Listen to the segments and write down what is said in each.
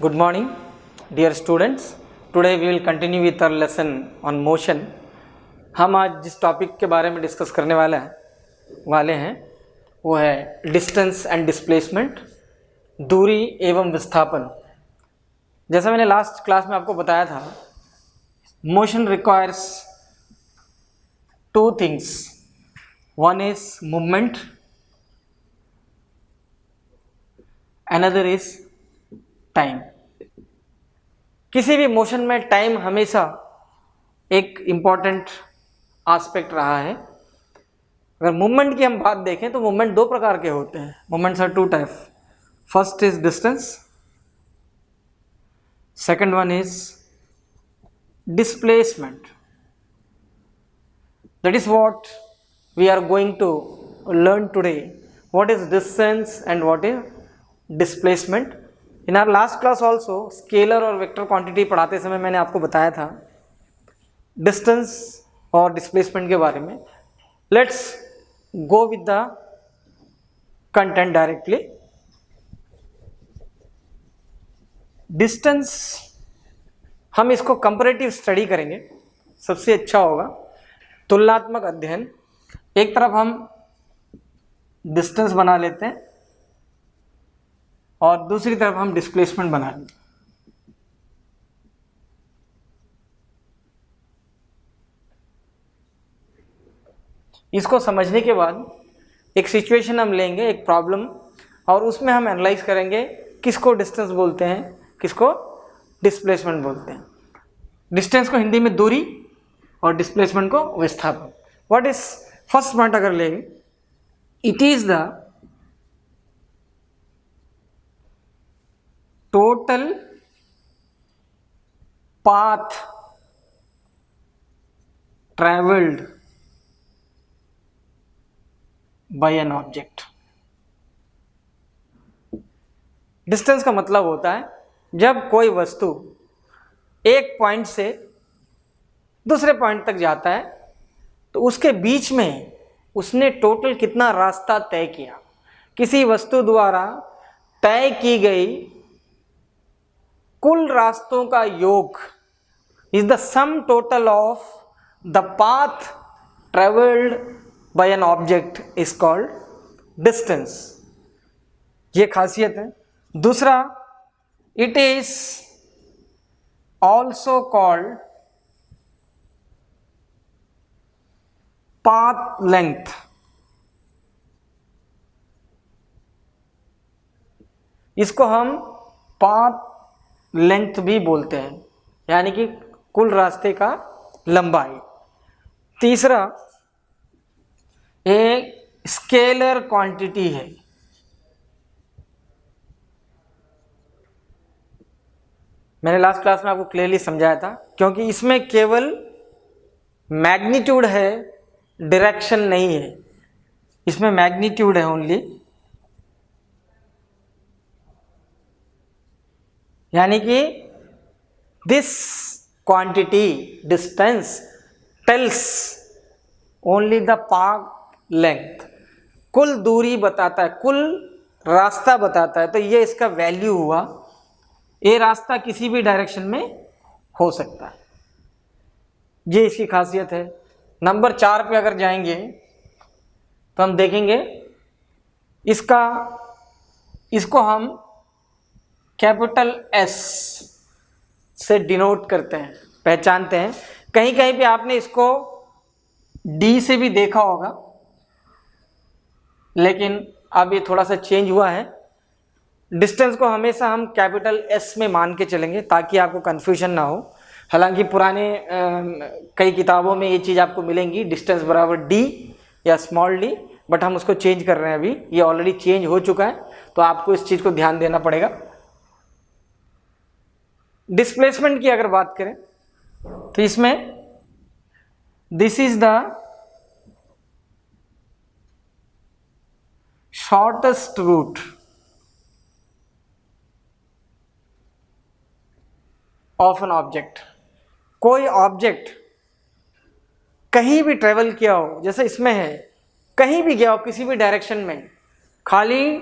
Good morning, dear students. Today we will continue with our lesson on motion. हम आज जिस topic के बारे में डिस्कस करने वाले हैं वो है डिस्टेंस एंड डिस्प्लेसमेंट, दूरी एवं विस्थापन। जैसा मैंने लास्ट क्लास में आपको बताया था, motion requires two things, one is movement, another is time. किसी भी मोशन में टाइम हमेशा एक इम्पॉर्टेंट एस्पेक्ट रहा है। अगर मूवमेंट की हम बात देखें तो मूवमेंट दो प्रकार के होते हैं। Movements are two type. First is distance, second one is displacement. That is what we are going to learn today, what is distance and what is displacement. In our last class also scalar और vector quantity पढ़ाते समय मैंने आपको बताया था distance और displacement के बारे में। Let's go with the content directly. Distance हम इसको कंपैरेटिव स्टडी करेंगे, सबसे अच्छा होगा तुलनात्मक अध्ययन। एक तरफ हम डिस्टेंस बना लेते हैं और दूसरी तरफ हम डिस्प्लेसमेंट बना लेंगे। इसको समझने के बाद एक सिचुएशन हम लेंगे, एक प्रॉब्लम, और उसमें हम एनालाइज करेंगे किसको डिस्टेंस बोलते हैं, किसको डिस्प्लेसमेंट बोलते हैं। डिस्टेंस को हिंदी में दूरी और डिस्प्लेसमेंट को विस्थापन। व्हाट इज फर्स्ट पॉइंट अगर लेंगे, it is the total path traveled by an object। Distance का मतलब होता है जब कोई वस्तु एक पॉइंट से दूसरे पॉइंट तक जाता है तो उसके बीच में उसने टोटल कितना रास्ता तय किया। किसी वस्तु द्वारा तय की गई कुल रास्तों का योग is the sum total of the path travelled by an object is called distance. ये खासियत है। दूसरा, it is also called path length. इसको हम पाथ लेंथ भी बोलते हैं, यानी कि कुल रास्ते का लंबाई। तीसरा, एक स्केलर क्वांटिटी है। मैंने लास्ट क्लास में आपको क्लियरली समझाया था, क्योंकि इसमें केवल मैग्नीट्यूड है, डायरेक्शन नहीं है। इसमें मैग्नीट्यूड है ओनली, यानी कि this quantity distance tells only the path length. कुल दूरी बताता है, कुल रास्ता बताता है, तो ये इसका वैल्यू हुआ। ये रास्ता किसी भी डायरेक्शन में हो सकता है, ये इसकी खासियत है। नंबर 4 पे अगर जाएंगे तो हम देखेंगे इसको हम कैपिटल एस से डिनोट करते हैं, पहचानते हैं। कहीं कहीं पे आपने इसको डी से भी देखा होगा, लेकिन अब ये थोड़ा सा चेंज हुआ है। डिस्टेंस को हमेशा हम कैपिटल एस में मान के चलेंगे ताकि आपको कन्फ्यूजन ना हो। हालांकि पुराने कई किताबों में ये चीज़ आपको मिलेंगी, डिस्टेंस बराबर डी या स्मॉल डी, बट हम उसको चेंज कर रहे हैं। अभी ये ऑलरेडी चेंज हो चुका है, तो आपको इस चीज़ को ध्यान देना पड़ेगा। डिस्प्लेसमेंट की अगर बात करें तो इसमें this is the shortest route of an object. कोई ऑब्जेक्ट कहीं भी ट्रेवल किया हो, जैसे इसमें है, कहीं भी गया हो किसी भी डायरेक्शन में, खाली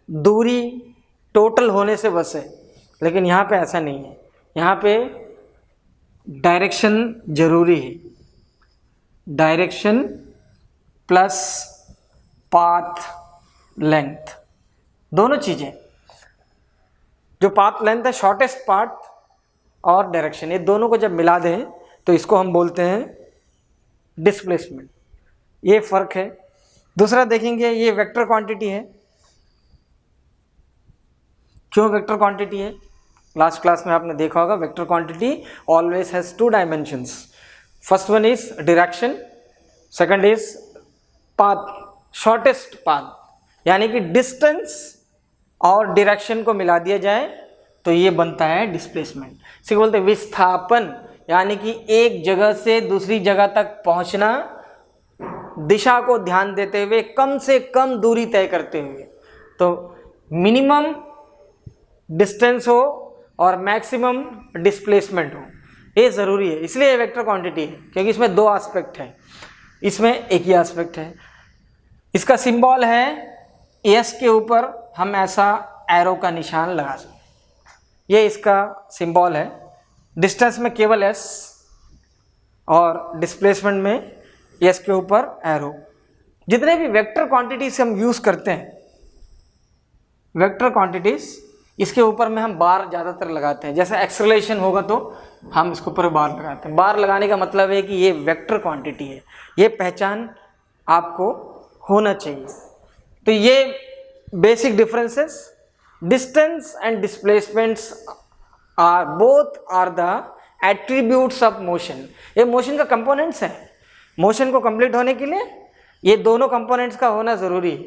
दूरी टोटल होने से बस है। लेकिन यहाँ पे ऐसा नहीं है, यहाँ पे डायरेक्शन जरूरी है, डायरेक्शन प्लस पाथ लेंथ, दोनों चीज़ें, जो पाथ लेंथ है शॉर्टेस्ट पाथ और डायरेक्शन, ये दोनों को जब मिला दें तो इसको हम बोलते हैं डिस्प्लेसमेंट। ये फर्क है। दूसरा देखेंगे, ये वेक्टर क्वांटिटी है। क्यों वेक्टर क्वांटिटी है? लास्ट क्लास में आपने देखा होगा, vector quantity always has to dimensions. First one is direction, second is path, shortest path, यानी कि डिस्टेंस और डायरेक्शन को मिला दिया जाए तो ये बनता है डिस्प्लेसमेंट। इसे बोलते हैं विस्थापन, यानी कि एक जगह से दूसरी जगह तक पहुंचना, दिशा को ध्यान देते हुए, कम से कम दूरी तय करते हुए। तो मिनिमम डिस्टेंस हो और मैक्सिमम डिस्प्लेसमेंट हो, ये ज़रूरी है। इसलिए ये वेक्टर क्वांटिटी है, क्योंकि इसमें दो एस्पेक्ट है, इसमें एक ही एस्पेक्ट है। इसका सिंबल है एस के ऊपर हम ऐसा एरो का निशान लगा सकते, ये इसका सिंबल है। डिस्टेंस में केवल एस और डिस्प्लेसमेंट में एस के ऊपर एरो। जितने भी वेक्टर क्वांटिटीज हम यूज़ करते हैं, वेक्टर क्वांटिटीज, इसके ऊपर में हम बार ज़्यादातर लगाते हैं। जैसे एक्सेलरेशन होगा तो हम इसके ऊपर बार लगाते हैं। बार लगाने का मतलब है कि ये वेक्टर क्वांटिटी है, ये पहचान आपको होना चाहिए। तो ये basic differences, distance and displacements are both are the attributes of motion. ये मोशन का कंपोनेंट्स हैं। मोशन को कंप्लीट होने के लिए ये दोनों कंपोनेंट्स का होना ज़रूरी है।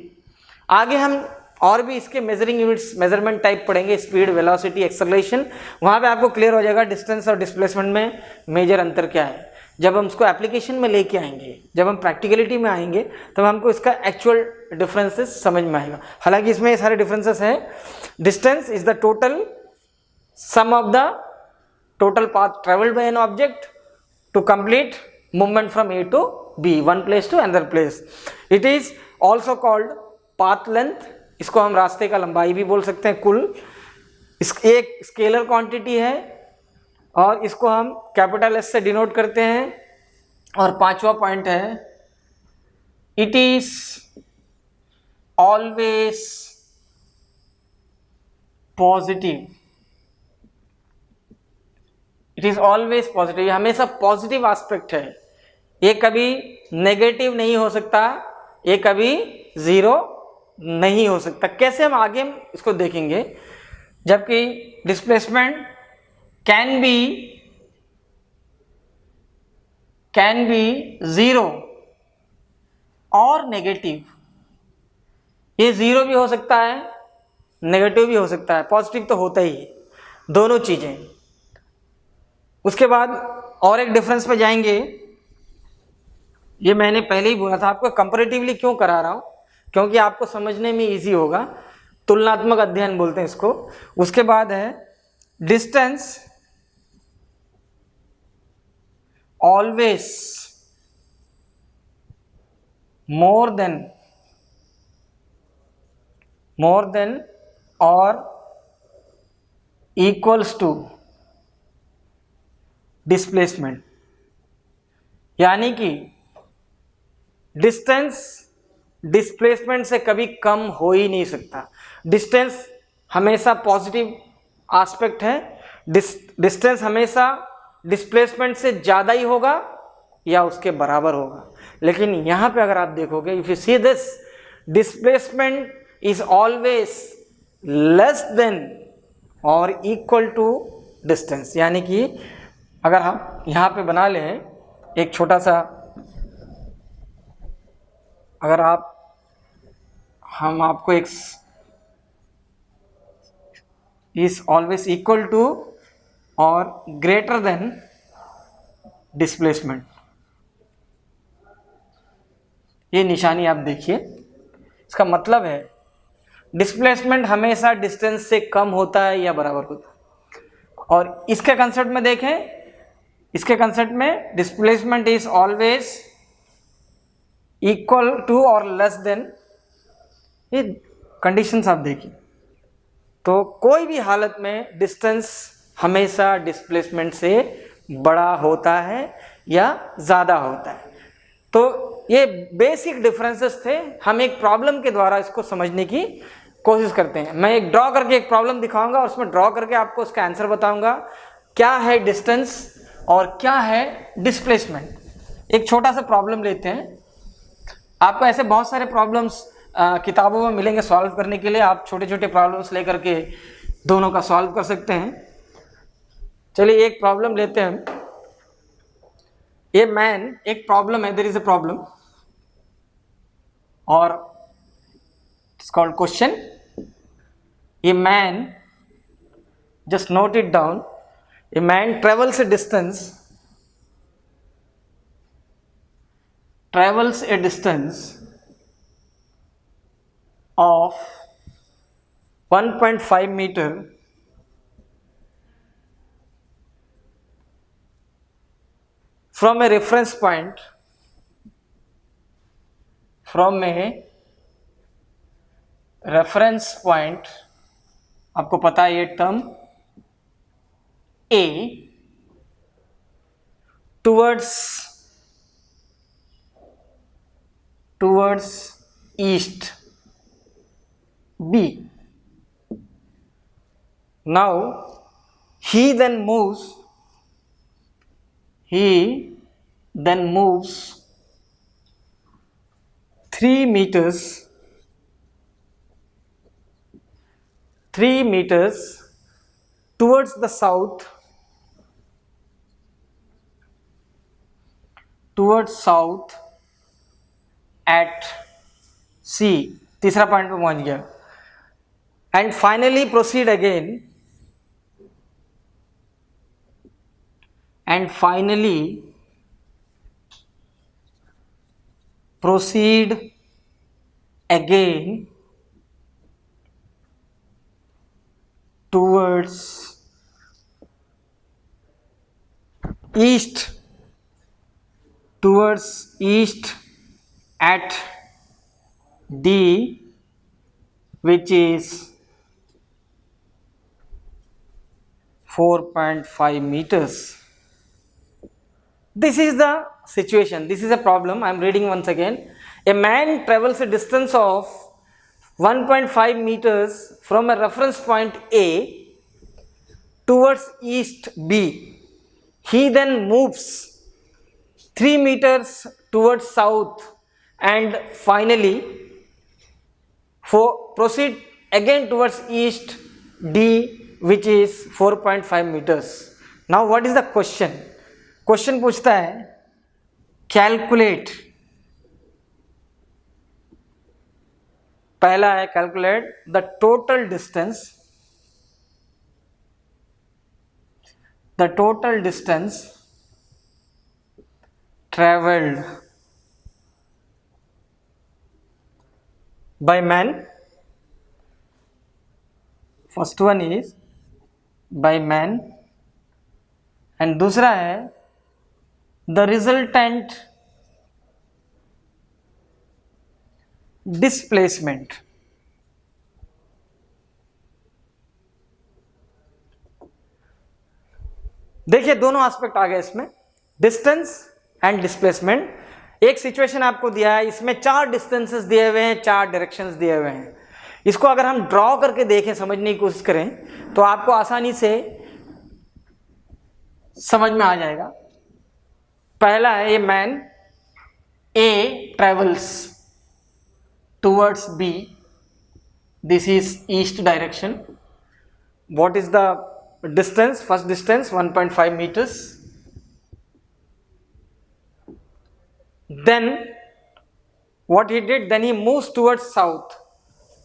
आगे हम और भी इसके मेजरिंग यूनिट्स, मेजरमेंट टाइप पढ़ेंगे, स्पीड, वेलोसिटी, एक्सेलरेशन, वहाँ पे आपको क्लियर हो जाएगा डिस्टेंस और डिस्प्लेसमेंट में मेजर अंतर क्या है। जब हम उसको एप्लीकेशन में लेके आएंगे, जब हम प्रैक्टिकलिटी में आएंगे, तब हमको इसका एक्चुअल डिफरेंसेस समझ में आएगा। हालांकि इसमें सारे डिफरेंसेस हैं। Distance is the total sum of the total path travelled by an object to complete movement from A to B, one place to another place. It is also called path length, इसको हम रास्ते का लंबाई भी बोल सकते हैं। कुल एक स्केलर क्वांटिटी है और इसको हम कैपिटल एस से डिनोट करते हैं। और पांचवा पॉइंट है, it is always positive. It is always positive, ये हमेशा पॉजिटिव एस्पेक्ट है, ये कभी नेगेटिव नहीं हो सकता, ये कभी जीरो नहीं हो सकता। कैसे, हम आगे इसको देखेंगे। जबकि डिस्प्लेसमेंट कैन बी जीरो और नेगेटिव, ये जीरो भी हो सकता है, नेगेटिव भी हो सकता है, पॉजिटिव तो होता ही है, दोनों चीजें। उसके बाद और एक डिफरेंस पे जाएंगे। ये मैंने पहले ही बोला था, आपको कंपैरेटिवली क्यों करा रहा हूं, क्योंकि आपको समझने में इजी होगा। तुलनात्मक अध्ययन बोलते हैं इसको। उसके बाद है डिस्टेंस ऑलवेज मोर देन और इक्वल्स टू डिस्प्लेसमेंट, यानी कि डिस्टेंस डिस्प्लेसमेंट से कभी कम हो ही नहीं सकता। डिस्टेंस हमेशा पॉजिटिव एस्पेक्ट है, डिस्टेंस हमेशा डिस्प्लेसमेंट से ज़्यादा ही होगा या उसके बराबर होगा। लेकिन यहाँ पे अगर आप देखोगे, if you see this, displacement is always less than और इक्वल टू डिस्टेंस। यानी कि अगर हम यहाँ पे बना लें एक छोटा सा, अगर हम आपको एक इज ऑलवेज इक्वल टू और ग्रेटर देन डिस्प्लेसमेंट, ये निशानी आप देखिए, इसका मतलब है डिस्प्लेसमेंट हमेशा डिस्टेंस से कम होता है या बराबर होता है। और इसके कंसेप्ट में देखें, इसके कंसेप्ट में displacement is always equal to और लेस देन, ये कंडीशंस आप देखिए, तो कोई भी हालत में डिस्टेंस हमेशा डिस्प्लेसमेंट से बड़ा होता है या ज़्यादा होता है। तो ये बेसिक डिफरेंसेस थे, हम एक प्रॉब्लम के द्वारा इसको समझने की कोशिश करते हैं। मैं एक ड्रॉ करके एक प्रॉब्लम दिखाऊंगा और उसमें ड्रॉ करके आपको उसका आंसर बताऊंगा, क्या है डिस्टेंस और क्या है डिस्प्लेसमेंट। एक छोटा सा प्रॉब्लम लेते हैं, आपको ऐसे बहुत सारे प्रॉब्लम्स किताबों में मिलेंगे सॉल्व करने के लिए, आप छोटे छोटे प्रॉब्लम्स लेकर के दोनों का सॉल्व कर सकते हैं। चलिए एक प्रॉब्लम लेते हैं। ये मैन, एक प्रॉब्लम है, देयर इज अ प्रॉब्लम और it's called question. A man, just note it down, a man travels a distance of 1.5 meter from a reference point, आपको पता है ये term A towards east B. Now he then moves 3 meters towards the south at C, तीसरा point पे पहुंच गया, and finally proceed again towards east at D, which is 4.5 meters. This is the situation, this is a problem. I am reading once again. A man travels a distance of 1.5 meters from a reference point A towards east B. He then moves 3 meters towards south and finally proceed again towards east D, which is 4.5 meters. Now what is the question? Question पूछता है calculate, पहला है calculate the total distance traveled by man. First one is by man and दूसरा है the resultant displacement. देखिए दोनों aspect आ गए इसमें, डिस्टेंस एंड डिस्प्लेसमेंट। एक सिचुएशन आपको दिया है, इसमें 4 डिस्टेंसेस दिए हुए हैं, 4 डायरेक्शंस दिए हुए हैं। इसको अगर हम ड्रॉ करके देखें, समझने की कोशिश करें, तो आपको आसानी से समझ में आ जाएगा। पहला है ये man A travels towards B, this is east direction. What is the distance? First distance 1.5 meters. Then what he did, then he moves towards south.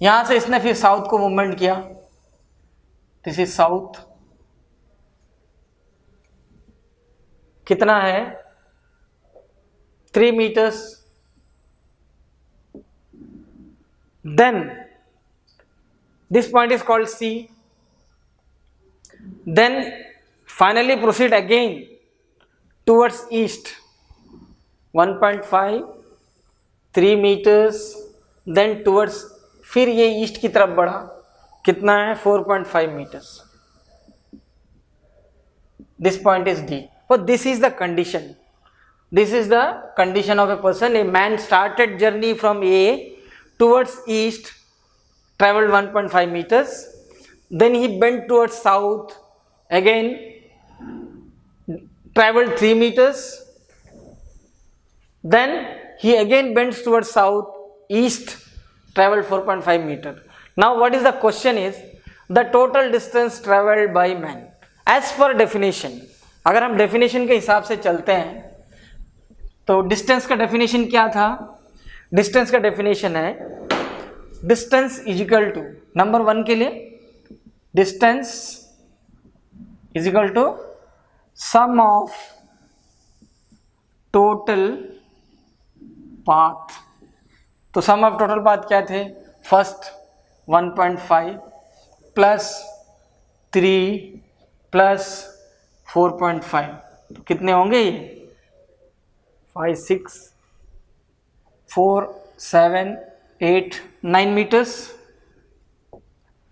यहां से इसने फिर साउथ को मूवमेंट किया, दिस इज साउथ। कितना है 3 meters. Then this point is called C. Then finally proceed again towards east 1.5 3 meters, then towards, फिर ये ईस्ट की तरफ बढ़ा कितना है 4.5 meters. This point is D. But this is the condition. This is the condition of a person. A man started journey from A towards east, traveled 1.5 meters. Then he bent towards south, again traveled 3 meters. Then he again bends towards south, east, traveled 4.5 meter. Now what is the question is the total distance traveled by man as per definition. अगर हम definition के हिसाब से चलते हैं तो distance का definition क्या था? Distance का definition है distance is equal to number 1 के लिए distance is equal to sum of total path. तो sum of total path क्या थे? First 1.5 plus 3 plus 4.5 तो कितने होंगे ये 5 6 4 7 8 9 meters,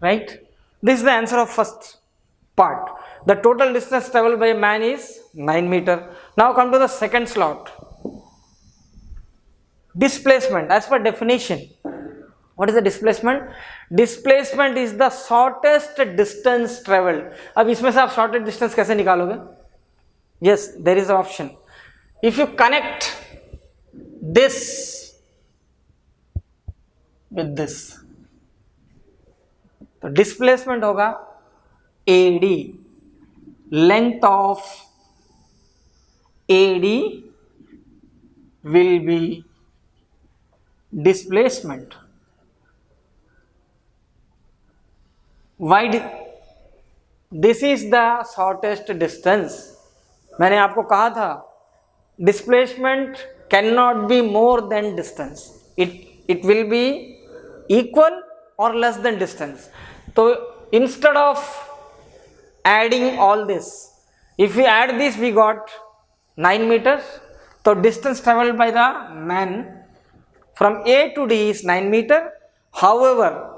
right? This is the answer of first part. The total distance traveled by a man is 9 meter. Now come to the second slot. Displacement as per definition. What is the displacement? Displacement is the shortest distance traveled. अब इसमें से आप shortest distance कैसे निकालोगे? Yes, there is an option. If you connect this with this, तो displacement होगा AD. Length of AD will be displacement. Why this is the shortest distance. मैंने आपको कहा था displacement cannot be more than distance. It will be equal or less than distance. So instead of adding all this, if we add this we got 9 meters. So distance traveled by the man from A to D is 9 meter. However,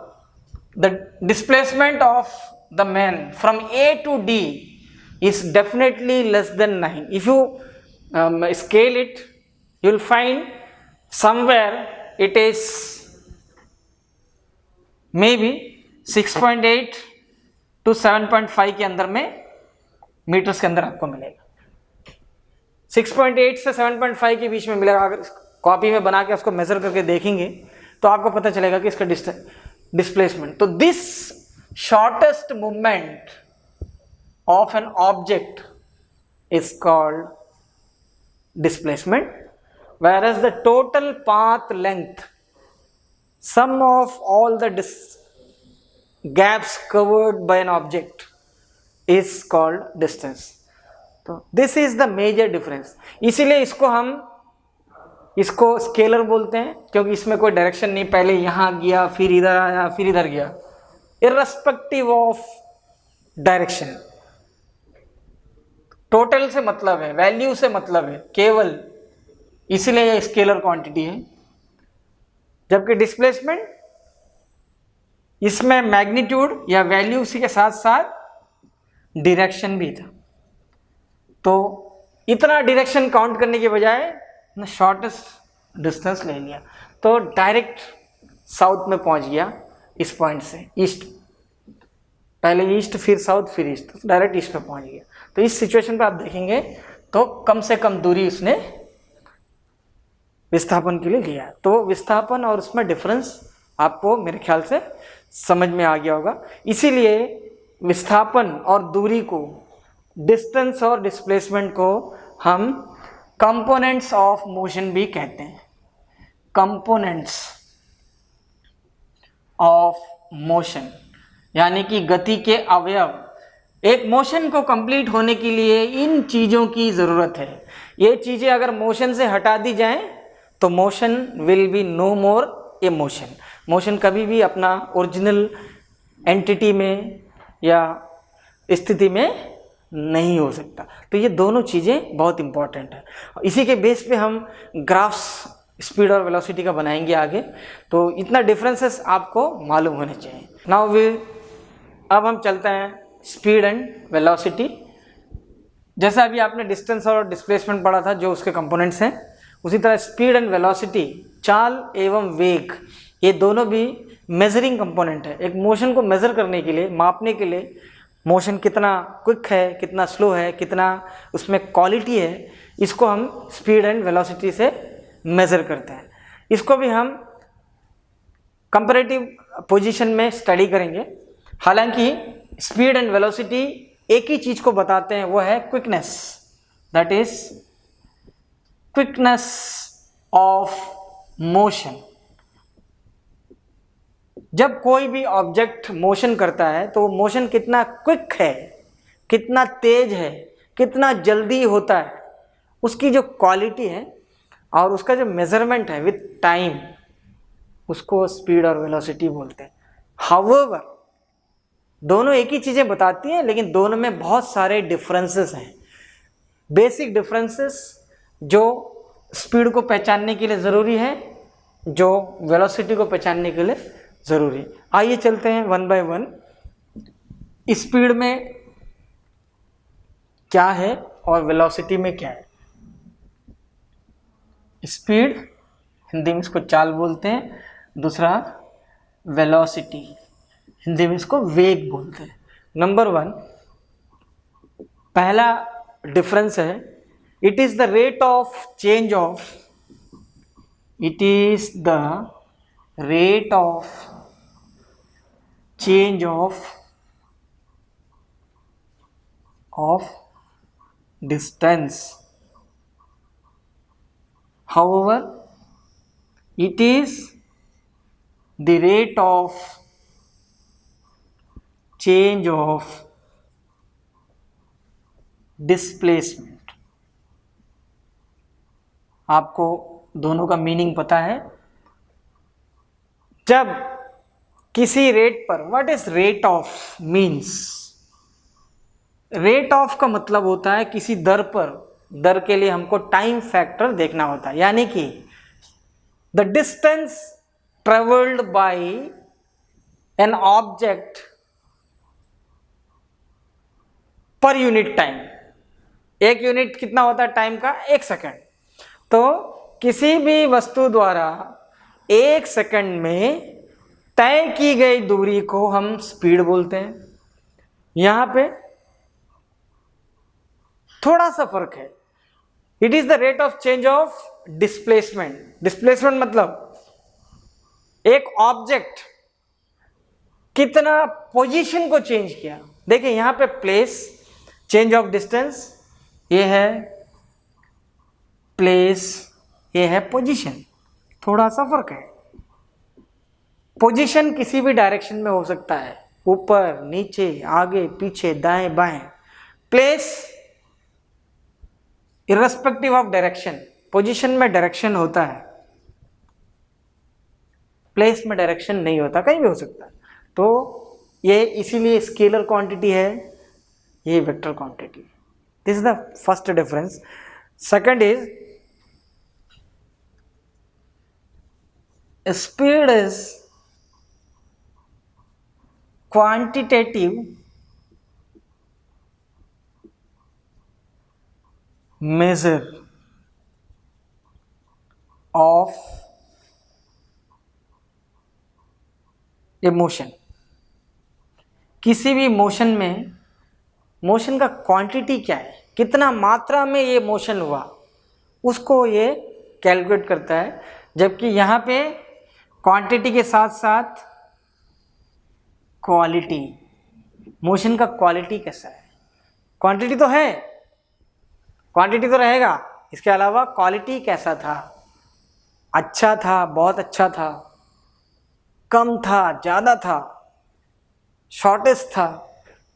the displacement of the man from A to D is definitely less than 9. If you scale it, you will find somewhere it is maybe 6.8 to 7.5 के अंदर में metres के अंदर आपको मिलेगा. 6.8 से 7.5 के बीच में मिलेगा. अगर कॉपी में बना के उसको मेजर करके देखेंगे तो आपको पता चलेगा कि इसका डिस्प्लेसमेंट. तो this shortest movement of an object is called displacement, whereas the total path length, sum of all the gaps covered by an object, is called distance. तो this is the major difference. इसीलिए इसको scalar बोलते हैं क्योंकि इसमें कोई direction नहीं, पहले यहाँ गया फिर इधर आया फिर इधर गया, irrespective of डायरेक्शन. टोटल से मतलब है, वैल्यू से मतलब है केवल, इसलिए ये स्केलर क्वांटिटी है. जबकि डिस्प्लेसमेंट इसमें मैग्नीट्यूड या वैल्यू उसी के साथ साथ डायरेक्शन भी था. तो इतना डायरेक्शन काउंट करने के बजाय ना शॉर्टेस्ट डिस्टेंस ले लिया, तो डायरेक्ट साउथ में पहुंच गया इस पॉइंट से. ईस्ट, पहले ईस्ट फिर साउथ फिर ईस्ट, तो डायरेक्ट ईस्ट में पहुंच गया. तो इस सिचुएशन पे आप देखेंगे तो कम से कम दूरी उसने विस्थापन के लिए लिया. तो विस्थापन और उसमें डिफरेंस आपको मेरे ख्याल से समझ में आ गया होगा. इसीलिए विस्थापन और दूरी को, डिस्टेंस और डिस्प्लेसमेंट को हम कंपोनेंट्स ऑफ मोशन भी कहते हैं. कंपोनेंट्स ऑफ मोशन यानी कि गति के अवयव. एक मोशन को कंप्लीट होने के लिए इन चीज़ों की ज़रूरत है. ये चीज़ें अगर मोशन से हटा दी जाएं तो motion will be no more a motion. Motion कभी भी अपना ओरिजिनल एंटिटी में या स्थिति में नहीं हो सकता. तो ये दोनों चीज़ें बहुत इंपॉर्टेंट है. इसी के बेस पे हम ग्राफ्स स्पीड और वेलोसिटी का बनाएंगे आगे. तो इतना डिफरेंसेस आपको मालूम होने चाहिए. नाउ वी अब हम चलते हैं स्पीड एंड वेलोसिटी। जैसा अभी आपने डिस्टेंस और डिस्प्लेसमेंट पढ़ा था जो उसके कंपोनेंट्स हैं, उसी तरह स्पीड एंड वेलोसिटी, चाल एवं वेग, ये दोनों भी मेजरिंग कंपोनेंट है। एक मोशन को मेजर करने के लिए, मापने के लिए, मोशन कितना क्विक है, कितना स्लो है, कितना उसमें क्वालिटी है, इसको हम स्पीड एंड वेलोसिटी से मेजर करते हैं। इसको भी हम कंपैरेटिव पोजीशन में स्टडी करेंगे। हालांकि स्पीड एंड वेलोसिटी एक ही चीज को बताते हैं, वो है quickness, that is quickness of motion. जब कोई भी ऑब्जेक्ट मोशन करता है तो मोशन कितना क्विक है, कितना तेज है, कितना जल्दी होता है, उसकी जो क्वालिटी है और उसका जो मेजरमेंट है विथ टाइम, उसको स्पीड और वेलोसिटी बोलते हैं। हाउएवर दोनों एक ही चीज़ें बताती हैं, लेकिन दोनों में बहुत सारे डिफरेंसेस हैं। बेसिक डिफरेंसेस जो स्पीड को पहचानने के लिए ज़रूरी है, जो वेलोसिटी को पहचानने के लिए ज़रूरी है। आइए चलते हैं वन बाय वन। स्पीड में क्या है और वेलोसिटी में क्या है। स्पीड हिंदी में इसको चाल बोलते हैं, दूसरा वेलोसिटी हिंदी में इसको वेग बोलते हैं। नंबर वन, पहला डिफरेंस है, it is the rate of change of, it is the rate of change of distance. However, it is the rate of change of displacement। आपको दोनों का मीनिंग पता है। जब किसी रेट पर, what is rate of means, rate of का मतलब होता है किसी दर पर, दर के लिए हमको टाइम फैक्टर देखना होता है, यानी कि the distance travelled by an object per unit time. एक यूनिट कितना होता है टाइम का? 1 सेकंड। तो किसी भी वस्तु द्वारा 1 सेकंड में तय की गई दूरी को हम स्पीड बोलते हैं। यहां पे थोड़ा सा फर्क है। It is the rate of change of displacement. Displacement मतलब एक ऑब्जेक्ट कितना पोजीशन को चेंज किया। देखिए यहां पे प्लेस, चेंज ऑफ डिस्टेंस, ये है प्लेस, ये है पोजीशन, थोड़ा सा फर्क है। पोजीशन किसी भी डायरेक्शन में हो सकता है, ऊपर नीचे, आगे पीछे, दाएं बाएं। Place irrespective of direction, position में डायरेक्शन होता है, प्लेस में डायरेक्शन नहीं होता, कहीं भी हो सकता है। तो ये इसीलिए स्केलर क्वांटिटी है, ये vector quantity. This is the first difference. Second is speed is quantitative measure of a motion। किसी भी मोशन में, मोशन का क्वांटिटी क्या है, कितना मात्रा में ये मोशन हुआ, उसको ये कैलकुलेट करता है। जबकि यहाँ पे क्वांटिटी के साथ साथ क्वालिटी, मोशन का क्वालिटी कैसा है। क्वांटिटी तो है, क्वांटिटी तो रहेगा, इसके अलावा क्वालिटी कैसा था, अच्छा था, बहुत अच्छा था, कम था, ज़्यादा था, शॉर्टेस्ट था,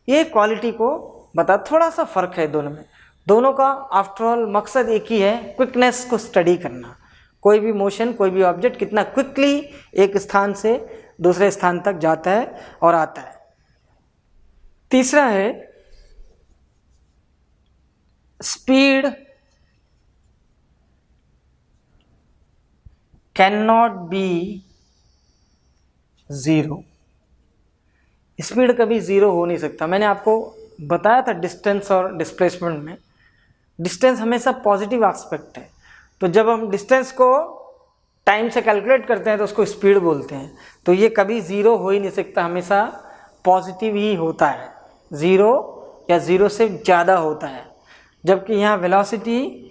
ये क्वालिटी को बता। थोड़ा सा फर्क है दोनों में। दोनों का आफ्टर ऑल मकसद एक ही है, क्विकनेस को स्टडी करना। कोई भी मोशन, कोई भी ऑब्जेक्ट कितना क्विकली एक स्थान से दूसरे स्थान तक जाता है और आता है। तीसरा है speed can not be 0। Speed कभी ज़ीरो हो नहीं सकता। मैंने आपको बताया था डिस्टेंस और डिस्प्लेसमेंट में, डिस्टेंस हमेशा पॉजिटिव एस्पेक्ट है। तो जब हम डिस्टेंस को टाइम से कैलकुलेट करते हैं तो उसको स्पीड बोलते हैं। तो ये कभी ज़ीरो हो ही नहीं सकता, हमेशा पॉजिटिव ही होता है, ज़ीरो या ज़ीरो से ज़्यादा होता है। जबकि यहाँ वेलोसिटी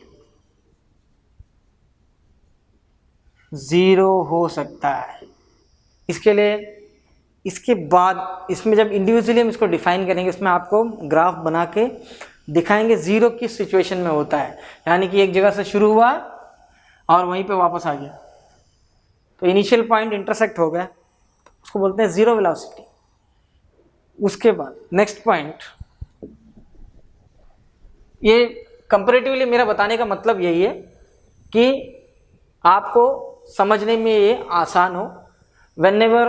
ज़ीरो हो सकता है। इसके लिए इसके बाद इसमें जब इंडिविजुअली हम इसको डिफाइन करेंगे, इसमें आपको ग्राफ बना के दिखाएंगे ज़ीरो किस सिचुएशन में होता है, यानी कि एक जगह से शुरू हुआ और वहीं पे वापस आ गया, तो इनिशियल पॉइंट इंटरसेक्ट हो गया, उसको बोलते हैं ज़ीरो वेलोसिटी। उसके बाद नेक्स्ट पॉइंट, ये कंपैरेटिवली मेरा बताने का मतलब यही है कि आपको समझने में ये आसान हो। whenever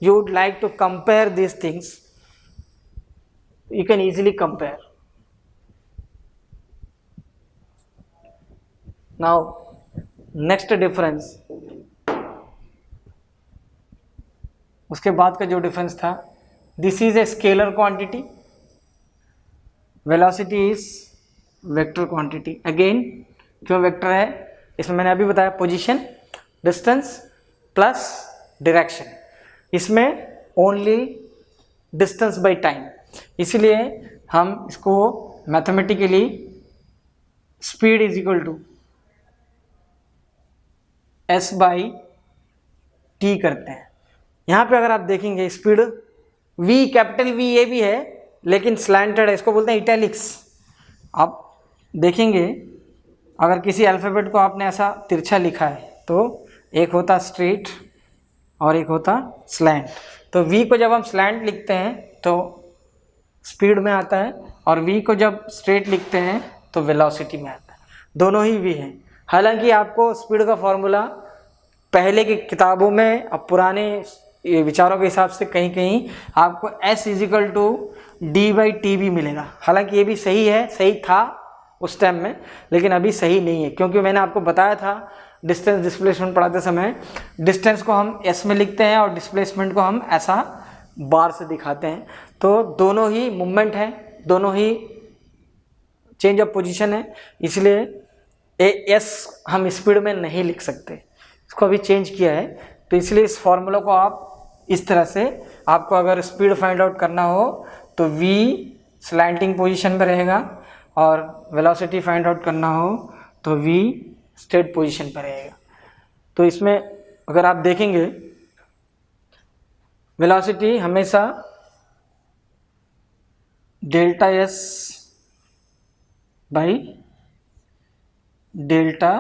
you would like to compare these things, you can easily compare. Now next difference, उसके बाद का जो डिफरेंस था, this is a scalar quantity, velocity is vector quantity. Again क्यों वेक्टर है, इसमें मैंने अभी बताया पोजीशन, डिस्टेंस प्लस डायरेक्शन, इसमें ओनली डिस्टेंस बाय टाइम, इसलिए हम इसको mathematically speed is equal to s by T करते हैं। यहाँ पे अगर आप देखेंगे स्पीड v, कैपिटल V ये भी है लेकिन स्लैंटेड है, इसको बोलते हैं इटैलिक्स। आप देखेंगे अगर किसी अल्फ़ाबेट को आपने ऐसा तिरछा लिखा है तो एक होता स्ट्रेट और एक होता स्लैंट। तो v को जब हम स्लैंट लिखते हैं तो स्पीड में आता है, और v को जब स्ट्रेट लिखते हैं तो वेलोसिटी में आता है। दोनों ही v हैं। हालांकि आपको स्पीड का फॉर्मूला पहले की किताबों में, अब पुराने विचारों के हिसाब से कहीं कहीं आपको s is equal to D by T भी मिलेगा। हालांकि ये भी सही है, सही था उस टाइम में, लेकिन अभी सही नहीं है, क्योंकि मैंने आपको बताया था डिस्टेंस डिस्प्लेसमेंट पढ़ाते समय, डिस्टेंस को हम s में लिखते हैं और डिस्प्लेसमेंट को हम ऐसा बार से दिखाते हैं। तो दोनों ही मूवमेंट है, दोनों ही चेंज ऑफ पोजीशन है, इसलिए s हम स्पीड में नहीं लिख सकते, इसको अभी चेंज किया है। तो इसलिए इस फॉर्मूला को आप इस तरह से, आपको अगर स्पीड फाइंड आउट करना हो तो v स्लैंटिंग पोजीशन में रहेगा, और वेलोसिटी फाइंड आउट करना हो तो v स्ट्रेट पोजीशन पर रहेगा। तो इसमें अगर आप देखेंगे वेलोसिटी हमेशा delta s by delta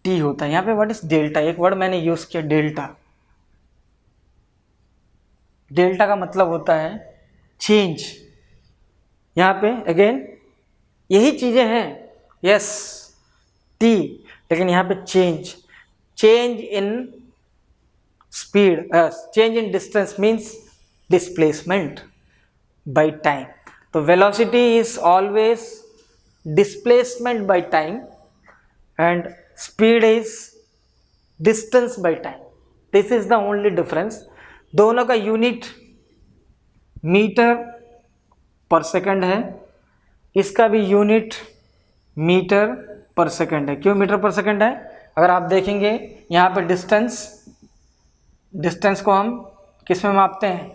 t होता है। यहाँ पे व्हाट इज डेल्टा, एक वर्ड मैंने यूज किया डेल्टा। डेल्टा का मतलब होता है चेंज। यहाँ पे अगेन यही चीजें हैं, यस t, लेकिन यहाँ पे change in speed, change in distance means displacement by time. तो velocity is always displacement by time and speed is distance by time. This is the only difference. दोनों का यूनिट मीटर पर second है, इसका भी यूनिट मीटर पर second है। क्यों मीटर पर सेकंड है, अगर आप देखेंगे यहाँ पे डिस्टेंस को हम किस में मापते हैं,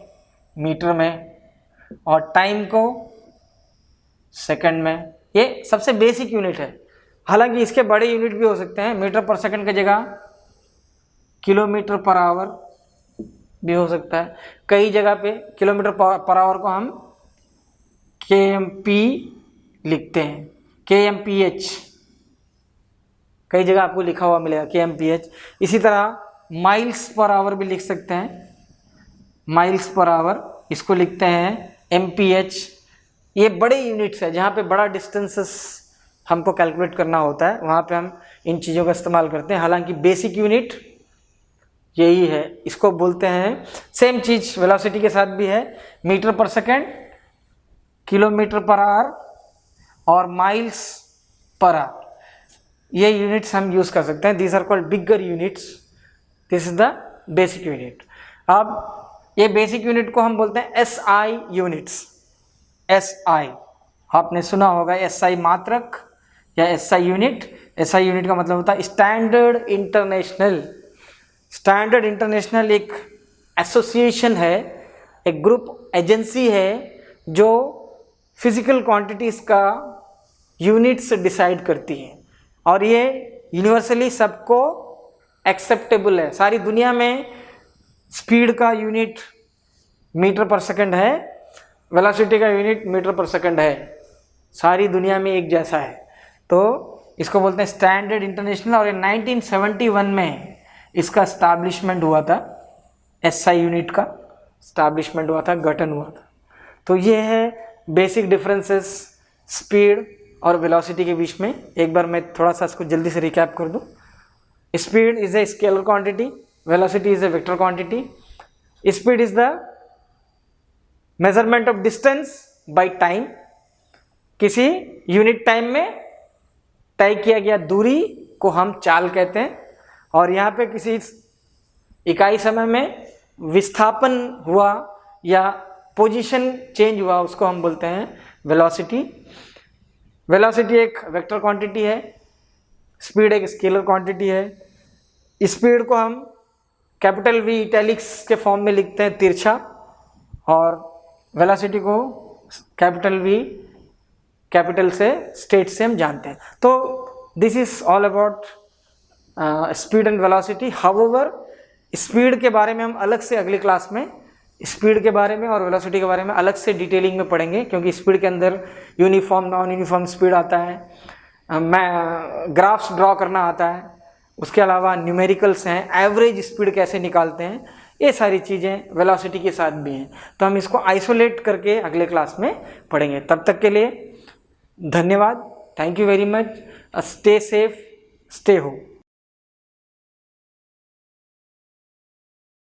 मीटर में, और टाइम को सेकंड में। ये सबसे बेसिक यूनिट है। हालांकि इसके बड़े यूनिट भी हो सकते हैं, मीटर पर सेकंड की जगह किलोमीटर पर आवर भी हो सकता है। कई जगह पे किलोमीटर पर आवर को हम kmp लिखते हैं, kmph, कई जगह आपको लिखा हुआ मिलेगा kmph। इसी तरह माइल्स पर आवर भी लिख सकते हैं, माइल्स पर आवर, इसको लिखते हैं mph। ये बड़े यूनिट्स है, जहाँ पे बड़ा डिस्टेंसेस हमको कैलकुलेट करना होता है, वहाँ पे हम इन चीज़ों का इस्तेमाल करते हैं। हालांकि बेसिक यूनिट यही है, इसको बोलते हैं। सेम चीज़ वेलोसिटी के साथ भी है, मीटर पर सेकेंड, किलोमीटर पर आवर और माइल्स पर आवर। ये यूनिट्स हम यूज़ कर सकते हैं। These are called bigger units, this is the basic unit. अब ये बेसिक यूनिट को हम बोलते हैं SI यूनिट्स। SI आपने सुना होगा, SI मात्रक या SI यूनिट। SI यूनिट का मतलब होता है स्टैंडर्ड इंटरनेशनल। स्टैंडर्ड इंटरनेशनल एक एसोसिएशन है, एक ग्रुप एजेंसी है जो फिजिकल क्वांटिटीज़ का यूनिट्स डिसाइड करती है, और ये यूनिवर्सली सबको एक्सेप्टेबल है। सारी दुनिया में स्पीड का यूनिट मीटर पर सेकंड है, वेलोसिटी का यूनिट मीटर पर सेकंड है, सारी दुनिया में एक जैसा है। तो इसको बोलते हैं स्टैंडर्ड इंटरनेशनल। और 1971 में इसका स्टैब्लिशमेंट हुआ था, SI यूनिट का स्टैब्लिशमेंट हुआ था, गठन हुआ था। तो ये है बेसिक डिफरेंसेस स्पीड और वेलोसिटी के बीच में। एक बार मैं थोड़ा सा इसको जल्दी से रिकैप कर दूं। Speed is a scalar quantity, velocity is a vector quantity. Speed is the measurement of distance by time, किसी यूनिट टाइम में तय किया गया दूरी को हम चाल कहते हैं। और यहाँ पे किसी इकाई समय में विस्थापन हुआ या पोजीशन चेंज हुआ, उसको हम बोलते हैं वेलोसिटी। वेलोसिटी एक वेक्टर क्वांटिटी है, स्पीड एक स्केलर क्वांटिटी है। स्पीड को हम कैपिटल V इटैलिक्स के फॉर्म में लिखते हैं, तिरछा, और वेलोसिटी को कैपिटल V कैपिटल से स्टेट से हम जानते हैं। तो this is all about speed and velocity. However speed के बारे में हम अलग से अगली क्लास में स्पीड के बारे में और वेलोसिटी के बारे में अलग से डिटेलिंग में पढ़ेंगे, क्योंकि स्पीड के अंदर यूनिफॉर्म नॉन यूनिफॉर्म स्पीड आता है, मैं ग्राफ्स ड्रॉ करना आता है, उसके अलावा न्यूमेरिकल्स हैं, एवरेज स्पीड कैसे निकालते हैं, ये सारी चीज़ें वेलोसिटी के साथ भी हैं। तो हम इसको आइसोलेट करके अगले क्लास में पढ़ेंगे। तब तक के लिए धन्यवाद, thank you very much, stay safe, stay home.